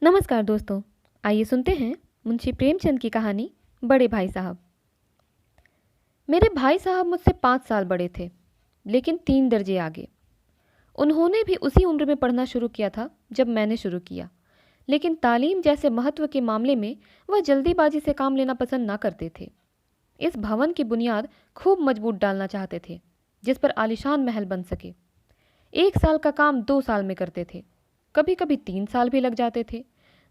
नमस्कार दोस्तों, आइए सुनते हैं मुंशी प्रेमचंद की कहानी बड़े भाई साहब। मेरे भाई साहब मुझसे 5 साल बड़े थे, लेकिन 3 दर्जे आगे। उन्होंने भी उसी उम्र में पढ़ना शुरू किया था जब मैंने शुरू किया, लेकिन तालीम जैसे महत्व के मामले में वह जल्दीबाजी से काम लेना पसंद ना करते थे। इस भवन की बुनियाद खूब मजबूत डालना चाहते थे, जिस पर आलीशान महल बन सके। 1 साल का काम 2 साल में करते थे, कभी कभी 3 साल भी लग जाते थे।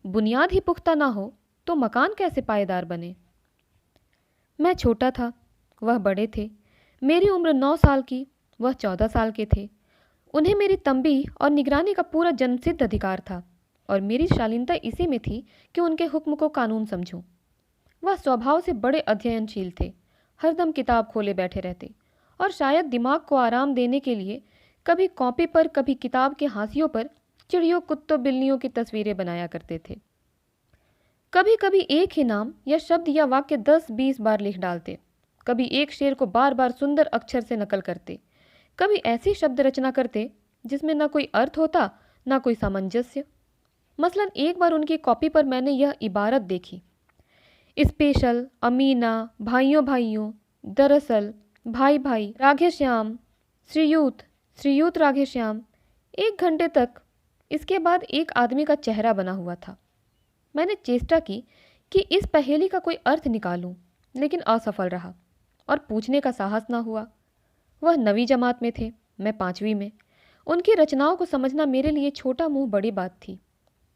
बुनियाद ही पुख्ता ना हो तो मकान कैसे पायेदार बने। मैं छोटा था, वह बड़े थे। मेरी उम्र 9 साल की, वह 14 साल के थे। उन्हें मेरी तंबी और निगरानी का पूरा जन्मसिद्ध अधिकार था, और मेरी शालीनता इसी में थी कि उनके हुक्म को कानून समझूं। वह स्वभाव से बड़े अध्ययनशील थे, हरदम किताब खोले बैठे रहते, और शायद दिमाग को आराम देने के लिए कभी कॉपी पर कभी किताब के हाशियों पर चिड़ियों कुत्तों बिल्लियों की तस्वीरें बनाया करते थे। कभी कभी एक ही नाम या शब्द या वाक्य 10-20 बार लिख डालते, कभी एक शेर को बार बार सुंदर अक्षर से नकल करते, कभी ऐसी शब्द रचना करते जिसमें न कोई अर्थ होता न कोई सामंजस्य। मसलन एक बार उनकी कॉपी पर मैंने यह इबारत देखी: स्पेशल, अमीना, भाइयों भाइयों, दरअसल, भाई भाई, राधेश्याम, श्रीयुत, श्रीयुत राधेश्याम। 1 घंटे तक इसके बाद एक आदमी का चेहरा बना हुआ था। मैंने चेष्टा की कि इस पहेली का कोई अर्थ निकालूं, लेकिन असफल रहा और पूछने का साहस ना हुआ। वह 9वीं जमात में थे, मैं 5वीं में। उनकी रचनाओं को समझना मेरे लिए छोटा मुंह बड़ी बात थी।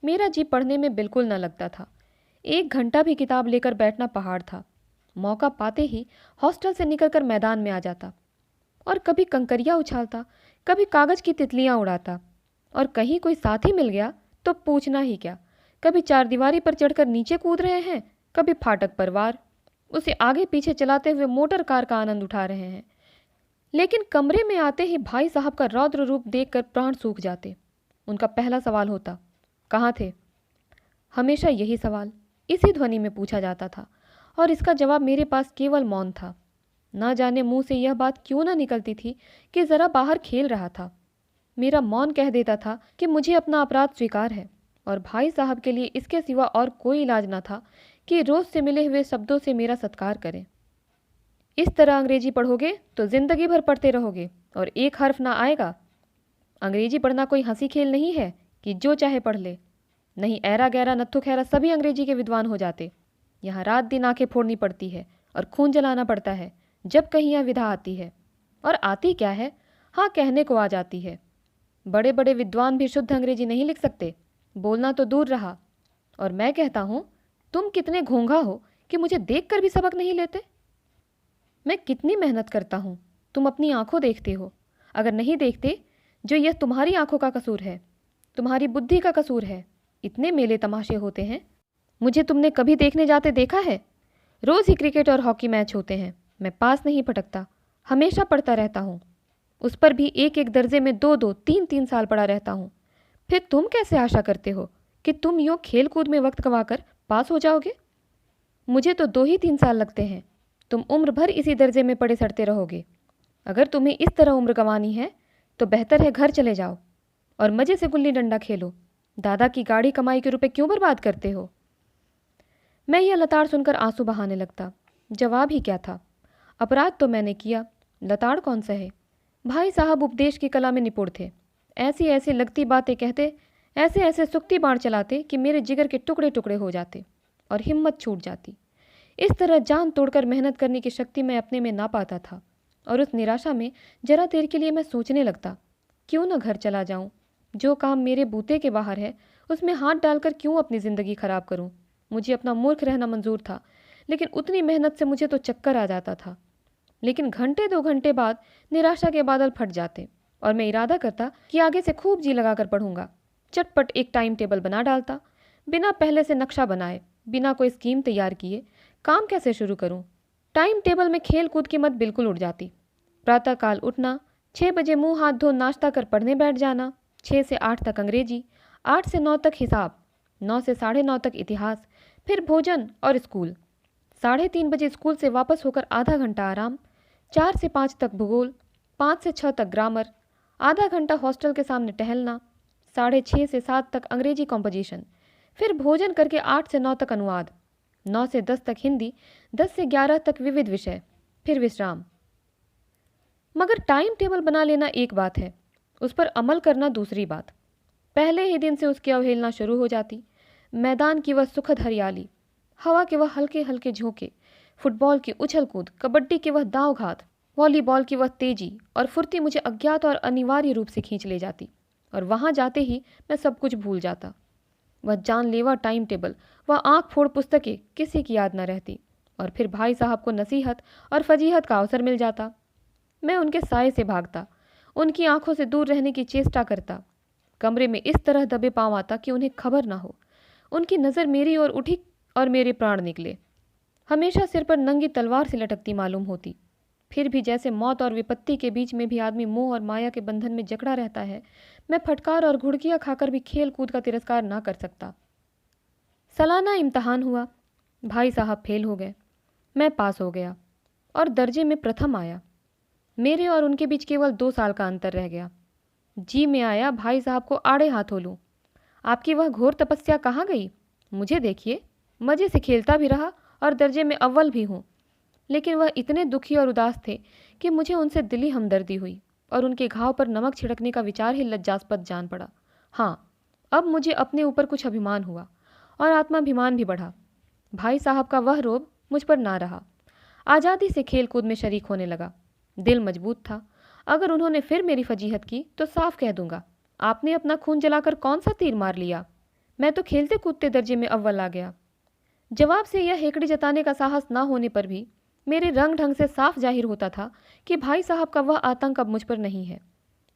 मेरा जी पढ़ने में बिल्कुल न लगता था। 1 घंटा भी किताब लेकर बैठना पहाड़ था। मौका पाते ही हॉस्टल से निकलकर मैदान में आ जाता, और कभी कंकरियाँ उछालता, कभी कागज की तितलियाँ उड़ाता, और कहीं कोई साथी मिल गया तो पूछना ही क्या। कभी चारदीवारी पर चढ़कर नीचे कूद रहे हैं, कभी फाटक पर वार, उसे आगे पीछे चलाते हुए मोटर कार का आनंद उठा रहे हैं। लेकिन कमरे में आते ही भाई साहब का रौद्र रूप देखकर प्राण सूख जाते। उनका पहला सवाल होता, कहाँ थे? हमेशा यही सवाल इसी ध्वनि में पूछा जाता था, और इसका जवाब मेरे पास केवल मौन था। ना जाने मुंह से यह बात क्यों ना निकलती थी कि ज़रा बाहर खेल रहा था। मेरा मौन कह देता था कि मुझे अपना अपराध स्वीकार है, और भाई साहब के लिए इसके सिवा और कोई इलाज न था कि रोज़ से मिले हुए शब्दों से मेरा सत्कार करें। इस तरह अंग्रेजी पढ़ोगे तो ज़िंदगी भर पढ़ते रहोगे और एक हर्फ ना आएगा। अंग्रेजी पढ़ना कोई हंसी खेल नहीं है कि जो चाहे पढ़ ले। नहीं, ऐरा गैरा नत्थु खैरा सभी अंग्रेजी के विद्वान हो जाते। यहाँ रात दिन आंखें फोड़नी पड़ती है और खून जलाना पड़ता है जब कहीं यह विधा आती है। और आती क्या है, हाँ, कहने को आ जाती है। बड़े बड़े विद्वान भी शुद्ध अंग्रेजी नहीं लिख सकते, बोलना तो दूर रहा। और मैं कहता हूँ, तुम कितने घोंघा हो कि मुझे देखकर भी सबक नहीं लेते। मैं कितनी मेहनत करता हूँ, तुम अपनी आंखों देखते हो। अगर नहीं देखते, जो यह तुम्हारी आंखों का कसूर है, तुम्हारी बुद्धि का कसूर है। इतने मेले तमाशे होते हैं, मुझे तुमने कभी देखने जाते देखा है? रोज़ ही क्रिकेट और हॉकी मैच होते हैं, मैं पास नहीं भटकता, हमेशा पढ़ता रहता हूँ। उस पर भी एक एक दर्जे में 2-2, 3-3 साल पढ़ा रहता हूँ। फिर तुम कैसे आशा करते हो कि तुम यूँ खेल कूद में वक्त गंवाकर पास हो जाओगे? मुझे तो 2 ही 3 साल लगते हैं। तुम उम्र भर इसी दर्जे में पड़े सड़ते रहोगे। अगर तुम्हें इस तरह उम्र गंवानी है तो बेहतर है घर चले जाओ और मज़े से गुल्ली डंडा खेलो। दादा की गाढ़ी कमाई के रुपए क्यों बर्बाद करते हो? मैं यह लताड़ सुनकर आंसू बहाने लगता। जवाब ही क्या था? अपराध तो मैंने किया, लताड़ कौन सा है? भाई साहब उपदेश की कला में निपुण थे। ऐसी ऐसी लगती बातें कहते, ऐसे ऐसे सुक्ति बाण चलाते कि मेरे जिगर के टुकड़े टुकड़े हो जाते और हिम्मत छूट जाती। इस तरह जान तोड़कर मेहनत करने की शक्ति मैं अपने में ना पाता था, और उस निराशा में जरा देर के लिए मैं सोचने लगता, क्यों न घर चला जाऊं। जो काम मेरे बूते के बाहर है उसमें हाथ डालकर क्यों अपनी ज़िंदगी खराब करूं। मुझे अपना मूर्ख रहना मंजूर था, लेकिन उतनी मेहनत से मुझे तो चक्कर आ जाता था। लेकिन घंटे 2 घंटे बाद निराशा के बादल फट जाते और मैं इरादा करता कि आगे से खूब जी लगाकर पढ़ूंगा। चटपट एक टाइम टेबल बना डालता, बिना पहले से नक्शा बनाए, बिना कोई स्कीम तैयार किए। काम कैसे शुरू करूं? टाइम टेबल में खेल कूद की मत बिल्कुल उड़ जाती। प्रातःकाल उठना, 6 बजे मुंह हाथ धो नाश्ता कर पढ़ने बैठ जाना, 6 से 8 तक अंग्रेजी, 8 से 9 तक हिसाब, 9 से 9:30 तक इतिहास, फिर भोजन और स्कूल। 3:30 बजे स्कूल से वापस होकर आधा घंटा आराम, 4 से 5 तक भूगोल, 5 से 6 तक ग्रामर, आधा घंटा हॉस्टल के सामने टहलना, 6:30 से 7 तक अंग्रेजी कॉम्पोजिशन, फिर भोजन करके 8 से 9 तक अनुवाद, 9 से 10 तक हिंदी, 10 से 11 तक विविध विषय, फिर विश्राम। मगर टाइम टेबल बना लेना एक बात है, उस पर अमल करना दूसरी बात। पहले ही दिन से उसकी अवहेलना शुरू हो जाती। मैदान की वह सुखद हरियाली, हवा के वह हल्के हल्के झोंके, फुटबॉल की उछल कूद, कबड्डी के वह दांव घात, वॉलीबॉल की वह तेजी और फुर्ती मुझे अज्ञात और अनिवार्य रूप से खींच ले जाती, और वहां जाते ही मैं सब कुछ भूल जाता। वह जानलेवा टाइम टेबल, वह आंख फोड़ पुस्तकें किसी की याद न रहती, और फिर भाई साहब को नसीहत और फजीहत का अवसर मिल जाता। मैं उनके साए से भागता, उनकी आंखों से दूर रहने की चेष्टा करता, कमरे में इस तरह दबे पांव आता कि उन्हें खबर ना हो। उनकी नज़र मेरी ओर उठी और मेरे प्राण निकले। हमेशा सिर पर नंगी तलवार से लटकती मालूम होती। फिर भी जैसे मौत और विपत्ति के बीच में भी आदमी मोह और माया के बंधन में जकड़ा रहता है, मैं फटकार और घुड़कियां खाकर भी खेल कूद का तिरस्कार ना कर सकता। सालाना इम्तहान हुआ। भाई साहब फेल हो गए, मैं पास हो गया और दर्जे में प्रथम आया। मेरे और उनके बीच केवल 2 साल का अंतर रह गया। जी में आया भाई साहब को आड़े हाथों लूं। आपकी वह घोर तपस्या कहाँ गई? मुझे देखिए, मज़े से खेलता भी रहा और दर्जे में अव्वल भी हूँ। लेकिन वह इतने दुखी और उदास थे कि मुझे उनसे दिली हमदर्दी हुई और उनके घाव पर नमक छिड़कने का विचार ही लज्जास्पद जान पड़ा। हाँ, अब मुझे अपने ऊपर कुछ अभिमान हुआ और आत्माभिमान भी बढ़ा। भाई साहब का वह रोब मुझ पर ना रहा। आज़ादी से खेल कूद में शरीक होने लगा। दिल मजबूत था। अगर उन्होंने फिर मेरी फजीहत की तो साफ कह दूंगा, आपने अपना खून जलाकर कौन सा तीर मार लिया? मैं तो खेलते कूदते दर्जे में अव्वल आ गया। जवाब से यह हेकड़ी जताने का साहस ना होने पर भी मेरे रंग ढंग से साफ जाहिर होता था कि भाई साहब का वह आतंक अब मुझ पर नहीं है।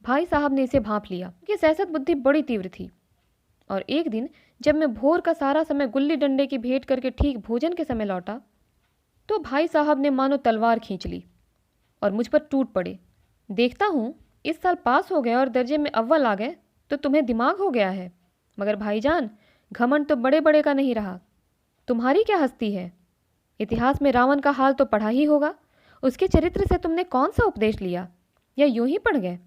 भाई साहब ने इसे भांप लिया कि सैसत बुद्धि बड़ी तीव्र थी। और एक दिन जब मैं भोर का सारा समय गुल्ली डंडे की भेंट करके ठीक भोजन के समय लौटा, तो भाई साहब ने मानो तलवार खींच ली और मुझ पर टूट पड़े। देखता हूँ इस साल पास हो गए और दर्जे में अव्वल आ गए तो तुम्हें दिमाग हो गया है। मगर भाईजान, घमंड तो बड़े बड़े का नहीं रहा। तुम्हारी क्या हस्ती है? इतिहास में रावण का हाल तो पढ़ा ही होगा। उसके चरित्र से तुमने कौन सा उपदेश लिया, या यूं ही पढ़ गए?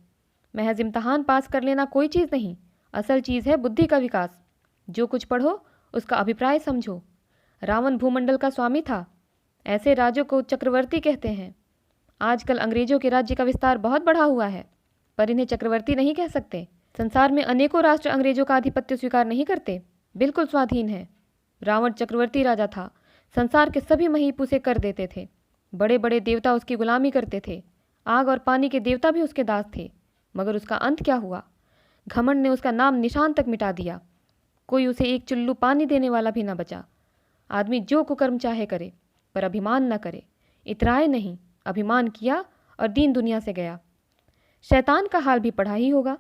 महज इम्तहान पास कर लेना कोई चीज़ नहीं, असल चीज़ है बुद्धि का विकास। जो कुछ पढ़ो उसका अभिप्राय समझो। रावण भूमंडल का स्वामी था। ऐसे राजों को चक्रवर्ती कहते हैं। आजकल अंग्रेजों के राज्य का विस्तार बहुत बढ़ा हुआ है, पर इन्हें चक्रवर्ती नहीं कह सकते। संसार में अनेकों राष्ट्र अंग्रेजों का आधिपत्य स्वीकार नहीं करते, बिल्कुल स्वाधीन है। रावण चक्रवर्ती राजा था। संसार के सभी महीप उसे कर देते थे। बड़े बड़े देवता उसकी गुलामी करते थे। आग और पानी के देवता भी उसके दास थे। मगर उसका अंत क्या हुआ? घमंड ने उसका नाम निशान तक मिटा दिया। कोई उसे एक चुल्लू पानी देने वाला भी न बचा। आदमी जो कुकर्म चाहे करे, पर अभिमान न करे। इतराए नहीं, अभिमान किया और दीन दुनिया से गया। शैतान का हाल भी पढ़ा ही होगा।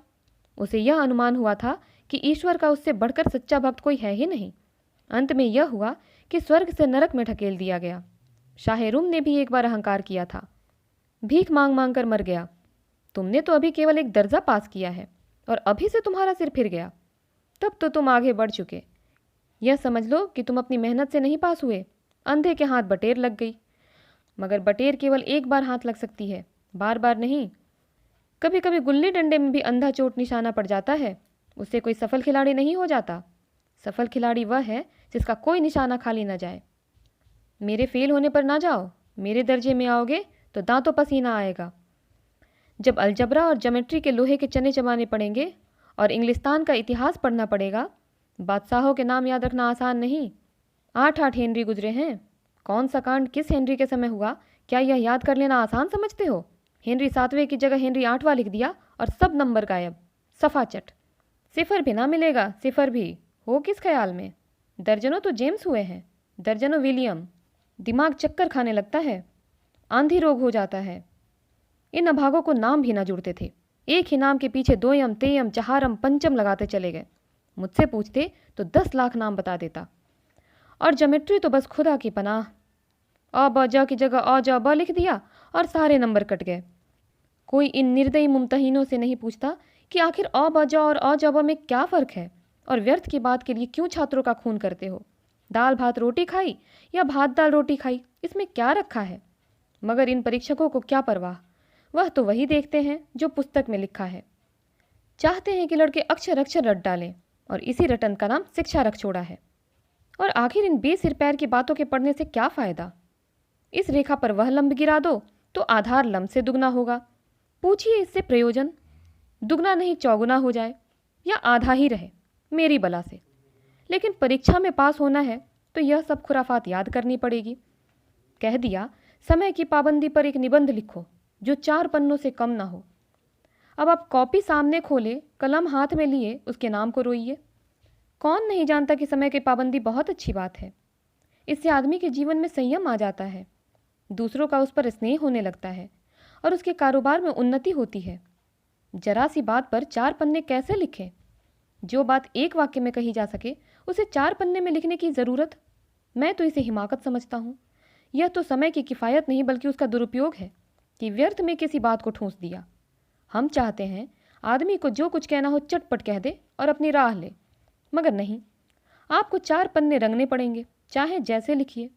उसे यह अनुमान हुआ था कि ईश्वर का उससे बढ़कर सच्चा भक्त कोई है ही नहीं। अंत में यह हुआ कि स्वर्ग से नरक में ढकेल दिया गया। शाहरुम ने भी एक बार अहंकार किया था, भीख मांग मांग कर मर गया। तुमने तो अभी केवल एक दर्जा पास किया है और अभी से तुम्हारा सिर फिर गया। तब तो तुम आगे बढ़ चुके। यह समझ लो कि तुम अपनी मेहनत से नहीं पास हुए, अंधे के हाथ बटेर लग गई। मगर बटेर केवल एक बार हाथ लग सकती है, बार बार नहीं। कभी कभी गुल्ली डंडे में भी अंधा चोट निशाना पड़ जाता है, उससे कोई सफल खिलाड़ी नहीं हो जाता। सफल खिलाड़ी वह है जिसका कोई निशाना खाली न जाए। मेरे फेल होने पर ना जाओ, मेरे दर्जे में आओगे तो दांतों पसीना आएगा। जब अलजबरा और ज्योमेट्री के लोहे के चने चबाने पड़ेंगे और इंग्लिस्तान का इतिहास पढ़ना पड़ेगा। बादशाहों के नाम याद रखना आसान नहीं। 8 हेनरी गुजरे हैं। कौन सा कांड किस हेनरी के समय हुआ, क्या यह याद कर लेना आसान समझते हो? हेनरी 7वें की जगह हेनरी 8वां लिख दिया और सब नंबर गायब, सफाचट। सिफर भी ना मिलेगा, सिफर भी हो किस ख्याल में? दर्जनों तो जेम्स हुए हैं, दर्जनों विलियम। दिमाग चक्कर खाने लगता है, आंधी रोग हो जाता है। इन अभागों को नाम भी ना जुड़ते थे। एक ही नाम के पीछे 2यम, 3यम, 4यम, 5यम लगाते चले गए। मुझसे पूछते तो 10 लाख नाम बता देता। और ज्योमेट्री तो बस खुदा की पनाह। अ ब ज की जगह अ ज ब लिख दिया और सारे नंबर कट गए। कोई इन निर्दयी मुमतहीनों से नहीं पूछता कि आखिर अ ब ज और अ ज ब में क्या फ़र्क है, और व्यर्थ की बात के लिए क्यों छात्रों का खून करते हो? दाल भात रोटी खाई या भात दाल रोटी खाई, इसमें क्या रखा है? मगर इन परीक्षकों को क्या परवाह, वह तो वही देखते हैं जो पुस्तक में लिखा है। चाहते हैं कि लड़के अक्षर अक्षर रट डालें और इसी रटन का नाम शिक्षा रख छोड़ा है। और आखिर इन बेसिर पैर की बातों के पढ़ने से क्या फ़ायदा? इस रेखा पर वह लंब गिरा दो तो आधार लंब से दुगना होगा। पूछिए इससे प्रयोजन? दुगना नहीं चौगुना हो जाए या आधा ही रहे, मेरी बला से। लेकिन परीक्षा में पास होना है तो यह सब खुराफात याद करनी पड़ेगी। कह दिया समय की पाबंदी पर एक निबंध लिखो जो 4 पन्नों से कम ना हो। अब आप कॉपी सामने खोले, कलम हाथ में लिए, उसके नाम को रोइए। कौन नहीं जानता कि समय की पाबंदी बहुत अच्छी बात है। इससे आदमी के जीवन में संयम आ जाता है, दूसरों का उस पर स्नेह होने लगता है और उसके कारोबार में उन्नति होती है। जरा सी बात पर 4 पन्ने कैसे लिखें? जो बात एक वाक्य में कही जा सके उसे 4 पन्ने में लिखने की ज़रूरत? मैं तो इसे हिमाकत समझता हूँ। यह तो समय की किफ़ायत नहीं बल्कि उसका दुरुपयोग है कि व्यर्थ में किसी बात को ठूंस दिया। हम चाहते हैं आदमी को जो कुछ कहना हो चटपट कह दे और अपनी राह ले, मगर नहीं, आपको 4 पन्ने रंगने पड़ेंगे, चाहे जैसे लिखिए,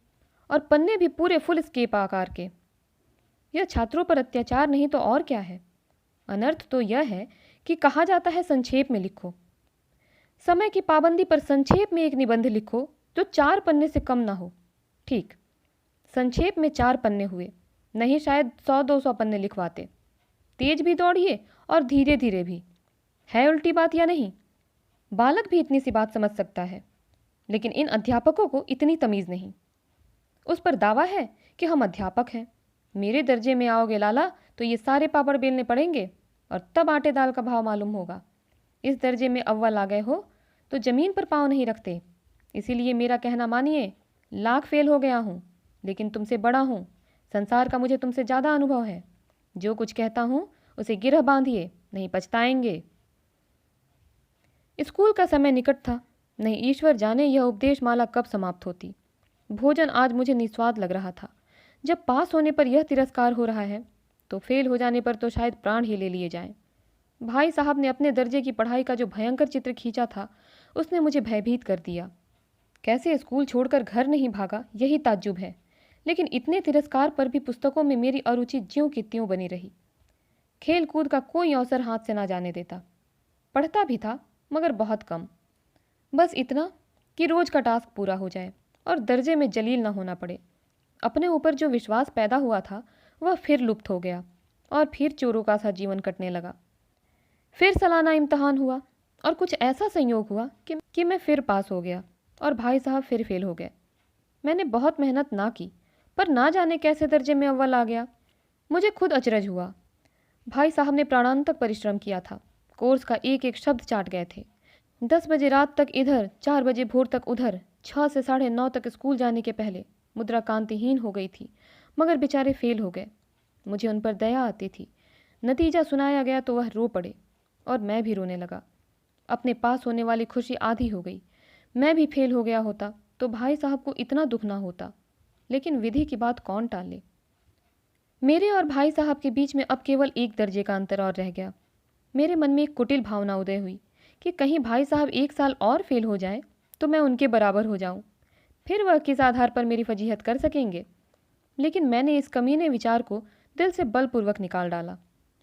और पन्ने भी पूरे फुल स्केप आकार के। यह छात्रों पर अत्याचार नहीं तो और क्या है? अनर्थ तो यह है कि कहा जाता है संक्षेप में लिखो। समय की पाबंदी पर संक्षेप में एक निबंध लिखो जो 4 पन्ने से कम ना हो। ठीक, संक्षेप में 4 पन्ने हुए, नहीं शायद 100-200 पन्ने लिखवाते। तेज भी दौड़िए और धीरे धीरे भी। है उल्टी बात या नहीं? बालक भी इतनी सी बात समझ सकता है, लेकिन इन अध्यापकों को इतनी तमीज़ नहीं। उस पर दावा है कि हम अध्यापक हैं, मेरे दर्जे में आओगे लाला तो ये सारे पापड़ बेलने पड़ेंगे और तब आटे दाल का भाव मालूम होगा। इस दर्जे में अव्वल आ गए हो तो ज़मीन पर पाँव नहीं रखते। इसीलिए मेरा कहना मानिए, लाख फेल हो गया हूँ लेकिन तुमसे बड़ा हूँ। संसार का मुझे तुमसे ज़्यादा अनुभव है। जो कुछ कहता हूँ उसे गिरह बांधिए, नहीं पछताएंगे। स्कूल का समय निकट था, नहीं ईश्वर जाने यह उपदेश माला कब समाप्त होती। भोजन आज मुझे निस्वाद लग रहा था। जब पास होने पर यह तिरस्कार हो रहा है तो फेल हो जाने पर तो शायद प्राण ही ले लिए जाएं। भाई साहब ने अपने दर्जे की पढ़ाई का जो भयंकर चित्र खींचा था उसने मुझे भयभीत कर दिया। कैसे स्कूल छोड़कर घर नहीं भागा यही ताज्जुब है, लेकिन इतने तिरस्कार पर भी पुस्तकों में मेरी अरुचि ज्यों की त्यों बनी रही। खेल कूद का कोई अवसर हाथ से ना जाने देता। पढ़ता भी था मगर बहुत कम, बस इतना कि रोज का टास्क पूरा हो जाए और दर्जे में जलील ना होना पड़े। अपने ऊपर जो विश्वास पैदा हुआ था वह फिर लुप्त हो गया और फिर चोरों का सा जीवन कटने लगा। फिर सालाना इम्तहान हुआ और कुछ ऐसा संयोग हुआ कि मैं फिर पास हो गया और भाई साहब फिर फेल हो गए। मैंने बहुत मेहनत ना की पर ना जाने कैसे दर्जे में अव्वल आ गया। मुझे खुद अचरज हुआ। भाई साहब ने प्राणांतक परिश्रम किया था, कोर्स का एक एक शब्द चाट गए थे। 10 बजे रात तक इधर, 4 बजे भोर तक उधर, 6 से 9:30 तक स्कूल जाने के पहले मुद्रा कांतिहीन हो गई थी, मगर बेचारे फेल हो गए। मुझे उन पर दया आती थी। नतीजा सुनाया गया तो वह रो पड़े और मैं भी रोने लगा। अपने पास होने वाली खुशी आधी हो गई। मैं भी फेल हो गया होता तो भाई साहब को इतना दुख ना होता, लेकिन विधि की बात कौन टाले। मेरे और भाई साहब के बीच में अब केवल एक दर्जे का अंतर और रह गया। मेरे मन में एक कुटिल भावना उदय हुई कि कहीं भाई साहब 1 साल और फेल हो जाए तो मैं उनके बराबर हो जाऊं, फिर वह किस आधार पर मेरी फजीहत कर सकेंगे। लेकिन मैंने इस कमीने विचार को दिल से बलपूर्वक निकाल डाला।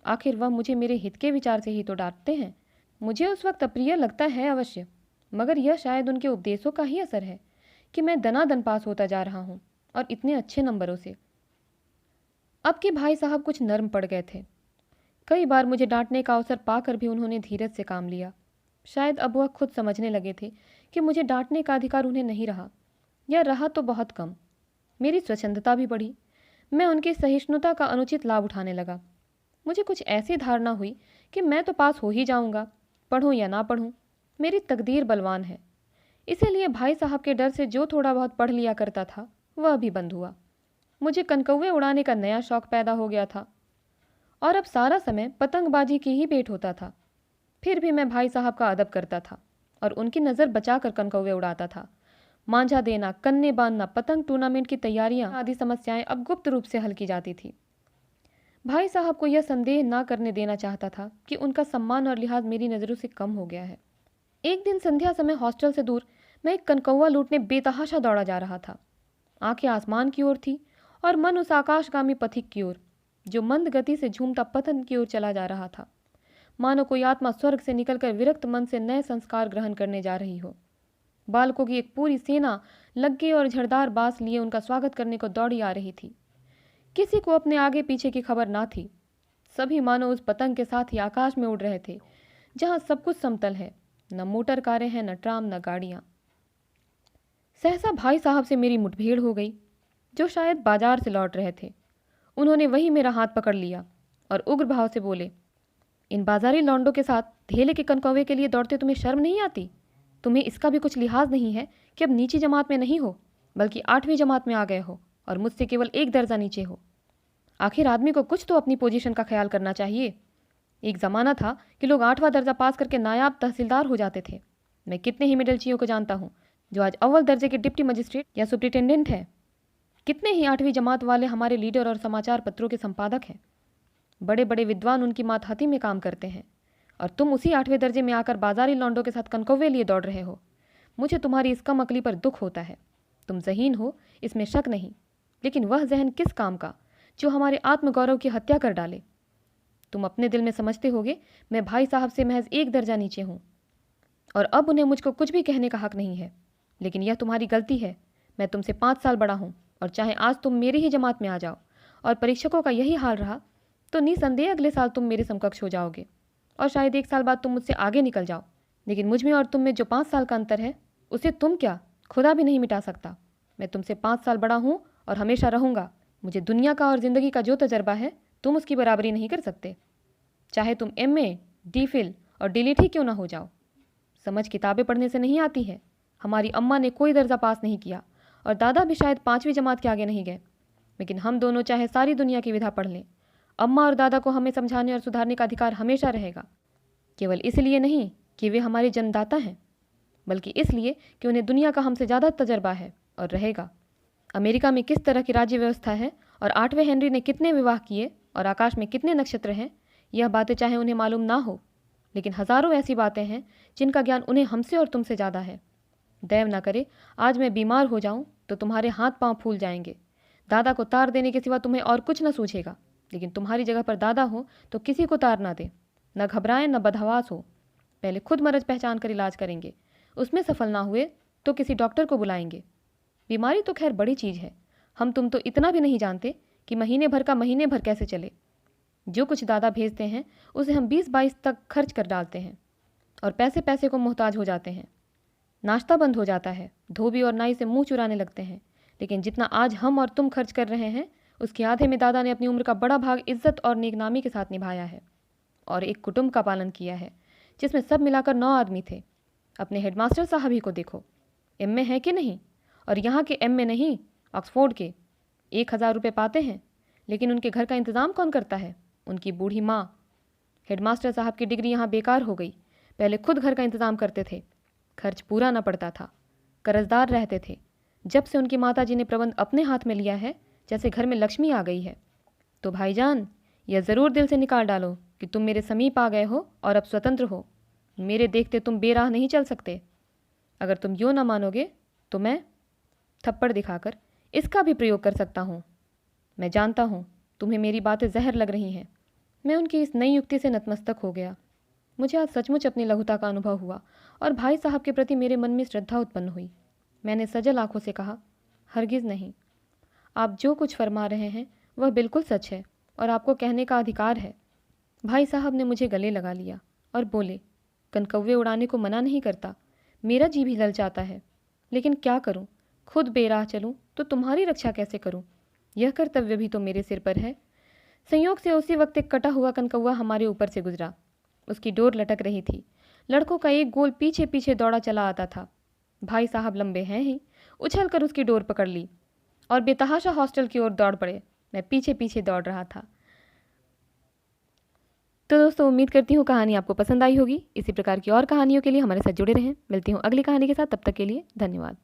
आखिर वह मुझे मेरे हित के विचार से ही तो डांटते हैं। मुझे उस वक्त अप्रिय लगता है अवश्य, मगर यह शायद उनके उपदेशों का ही असर है कि मैं दनादन पास होता जा रहा हूँ और इतने अच्छे नंबरों से। अब के भाई साहब कुछ नर्म पड़ गए थे। कई बार मुझे डांटने का अवसर पाकर भी उन्होंने धीरज से काम लिया। शायद अब वह खुद समझने लगे थे कि मुझे डांटने का अधिकार उन्हें नहीं रहा, या रहा तो बहुत कम। मेरी स्वच्छंदता भी बढ़ी। मैं उनकी सहिष्णुता का अनुचित लाभ उठाने लगा। मुझे कुछ ऐसी धारणा हुई कि मैं तो पास हो ही जाऊंगा, पढ़ूं या ना पढ़ूं, मेरी तकदीर बलवान है। इसीलिए भाई साहब के डर से जो थोड़ा बहुत पढ़ लिया करता था वह भी बंद हुआ। मुझे कनकौवे उड़ाने का नया शौक पैदा हो गया था और अब सारा समय पतंगबाजी की ही भेंट होता था। फिर भी मैं भाई साहब का अदब करता था और उनकी नज़र बचाकर कनकौवे उड़ाता था। मांझा देना, कन्ने बांधना, पतंग टूर्नामेंट की तैयारियां आदि समस्याएं अब गुप्त रूप से हल की जाती थी। भाई साहब को यह संदेह ना करने देना चाहता था कि उनका सम्मान और लिहाज मेरी नज़रों से कम हो गया है। एक दिन संध्या समय हॉस्टल से दूर मैं एक कनकौवा लूटने बेतहाशा दौड़ा जा रहा था। आंखें आसमान की ओर थी और मन उस आकाशगामी पथिक की ओर जो मंद गति से झूमता पतन की ओर चला जा रहा था। मानो कोई आत्मा स्वर्ग से निकलकर विरक्त मन से नए संस्कार ग्रहण करने जा रही हो। बालकों की एक पूरी सेना लग्गे और झड़दार बांस लिए उनका स्वागत करने को दौड़ी आ रही थी। किसी को अपने आगे पीछे की खबर ना थी। सभी मानो उस पतंग के साथ ही आकाश में उड़ रहे थे जहां सब कुछ समतल है, न मोटर कारें हैं, न ट्राम, न गाड़ियां। सहसा भाई साहब से मेरी मुठभेड़ हो गई, जो शायद बाजार से लौट रहे थे। उन्होंने वही मेरा हाथ पकड़ लिया और उग्र भाव से बोले, इन बाजारी लौंडों के साथ धेले के कनकौवे के लिए दौड़ते तुम्हें शर्म नहीं आती? तुम्हें इसका भी कुछ लिहाज नहीं है कि अब नीची जमात में नहीं हो, बल्कि 8वीं जमात में आ गए हो और मुझसे केवल एक दर्जा नीचे हो। आखिर आदमी को कुछ तो अपनी पोजीशन का ख्याल करना चाहिए। एक ज़माना था कि लोग 8वां दर्जा पास करके नायाब तहसीलदार हो जाते थे। मैं कितने ही मिडलचियों को जानता हूँ जो आज अव्वल दर्जे के डिप्टी मजिस्ट्रेट या सुप्रिटेंडेंट हैं। कितने ही 8वीं जमात वाले हमारे लीडर और समाचार पत्रों के संपादक हैं। बड़े बड़े विद्वान उनकी मातहती में काम करते हैं और तुम उसी 8वें दर्जे में आकर बाजारी लौंडों के साथ कनकौवे लिए दौड़ रहे हो। मुझे तुम्हारी इस कम अकली पर दुख होता है। तुम ज़हीन हो, इसमें शक नहीं, लेकिन वह जहन किस काम का जो हमारे आत्मगौरव की हत्या कर डाले। तुम अपने दिल में समझते होगे मैं भाई साहब से महज एक दर्जा नीचे हूँ और अब उन्हें मुझको कुछ भी कहने का हक नहीं है, लेकिन यह तुम्हारी गलती है। मैं तुमसे 5 साल बड़ा हूँ और चाहे आज तुम मेरी ही जमात में आ जाओ और परीक्षकों का यही हाल रहा तो निसंदेह अगले साल तुम मेरे समकक्ष हो जाओगे और शायद 1 साल बाद तुम मुझसे आगे निकल जाओ। लेकिन मुझ में और तुम में जो 5 साल का अंतर है उसे तुम क्या, खुदा भी नहीं मिटा सकता। मैं तुमसे 5 साल बड़ा हूँ और हमेशा रहूँगा। मुझे दुनिया का और ज़िंदगी का जो तजर्बा है तुम उसकी बराबरी नहीं कर सकते, चाहे तुम MA, DPhil और DLit ही क्यों ना हो जाओ। समझ किताबें पढ़ने से नहीं आती है। हमारी अम्मा ने कोई दर्जा पास नहीं किया और दादा भी शायद 5वीं जमात के आगे नहीं गए, लेकिन हम दोनों चाहे सारी दुनिया की विधा पढ़ लें, अम्मा और दादा को हमें समझाने और सुधारने का अधिकार हमेशा रहेगा। केवल इसलिए नहीं कि वे हमारे जन्मदाता हैं, बल्कि इसलिए कि उन्हें दुनिया का हमसे ज़्यादा तजर्बा है और रहेगा। अमेरिका में किस तरह की राज्य व्यवस्था है और 8वें हेनरी ने कितने विवाह किए और आकाश में कितने नक्षत्र हैं, यह बातें चाहे उन्हें मालूम ना हो, लेकिन हज़ारों ऐसी बातें हैं जिनका ज्ञान उन्हें हमसे और तुमसे ज़्यादा है। दैव ना करे आज मैं बीमार हो जाऊं तो तुम्हारे हाथ पांव फूल जाएंगे। दादा को तार देने के सिवा तुम्हें और कुछ न सूझेगा, लेकिन तुम्हारी जगह पर दादा हो तो किसी को तार ना दे, न घबराएं न बदहवास हो। पहले खुद मरज पहचान कर इलाज करेंगे, उसमें सफल ना हुए तो किसी डॉक्टर को बुलाएंगे। बीमारी तो खैर बड़ी चीज़ है, हम तुम तो इतना भी नहीं जानते कि महीने भर का महीने भर कैसे चले। जो कुछ दादा भेजते हैं उसे हम 20-22 तक खर्च कर डालते हैं और पैसे पैसे को मोहताज हो जाते हैं। नाश्ता बंद हो जाता है, धोबी और नाई से मुंह चुराने लगते हैं, लेकिन जितना आज हम और तुम खर्च कर रहे हैं उसके आधे में दादा ने अपनी उम्र का बड़ा भाग इज्जत और नेकनामी के साथ निभाया है और एक कुटुंब का पालन किया है जिसमें सब मिलाकर 9 आदमी थे। अपने हेडमास्टर साहब ही को देखो, MA है कि नहीं, और यहाँ के MA नहीं, ऑक्सफोर्ड के। 1000 रुपये पाते हैं, लेकिन उनके घर का इंतज़ाम कौन करता है? उनकी बूढ़ी माँ। हेडमास्टर साहब की डिग्री यहाँ बेकार हो गई। पहले खुद घर का इंतज़ाम करते थे, खर्च पूरा न पड़ता था, कर्जदार रहते थे। जब से उनकी माताजी ने प्रबंध अपने हाथ में लिया है जैसे घर में लक्ष्मी आ गई है। तो भाईजान यह ज़रूर दिल से निकाल डालो कि तुम मेरे समीप आ गए हो और अब स्वतंत्र हो। मेरे देखते तुम बेराह नहीं चल सकते। अगर तुम यूँ ना मानोगे तो मैं थप्पड़ दिखाकर इसका भी प्रयोग कर सकता हूँ। मैं जानता हूँ तुम्हें मेरी बातें जहर लग रही हैं। मैं उनकी इस नई युक्ति से नतमस्तक हो गया। मुझे आज सचमुच अपनी लघुता का अनुभव हुआ और भाई साहब के प्रति मेरे मन में श्रद्धा उत्पन्न हुई। मैंने सजल आंखों से कहा, हरगिज़ नहीं। आप जो कुछ फरमा रहे हैं वह बिल्कुल सच है और आपको कहने का अधिकार है। भाई साहब ने मुझे गले लगा लिया और बोले, कनकौवे उड़ाने को मना नहीं करता, मेरा जी भी ललचाता है, लेकिन क्या करूं? खुद बेराह चलूं तो तुम्हारी रक्षा कैसे करूं? यह कर्तव्य भी तो मेरे सिर पर है। संयोग से उसी वक्त एक कटा हुआ कनकौवा हमारे ऊपर से गुजरा। उसकी डोर लटक रही थी। लड़कों का एक गोल पीछे पीछे दौड़ा चला आता था। भाई साहब लंबे हैं ही, उछल कर उसकी डोर पकड़ ली और बेतहाशा हॉस्टल की ओर दौड़ पड़े। मैं पीछे पीछे दौड़ रहा था। तो दोस्तों, उम्मीद करती हूँ कहानी आपको पसंद आई होगी। इसी प्रकार की और कहानियों के लिए हमारे साथ जुड़े रहें। मिलती हूँ अगली कहानी के साथ, तब तक के लिए धन्यवाद।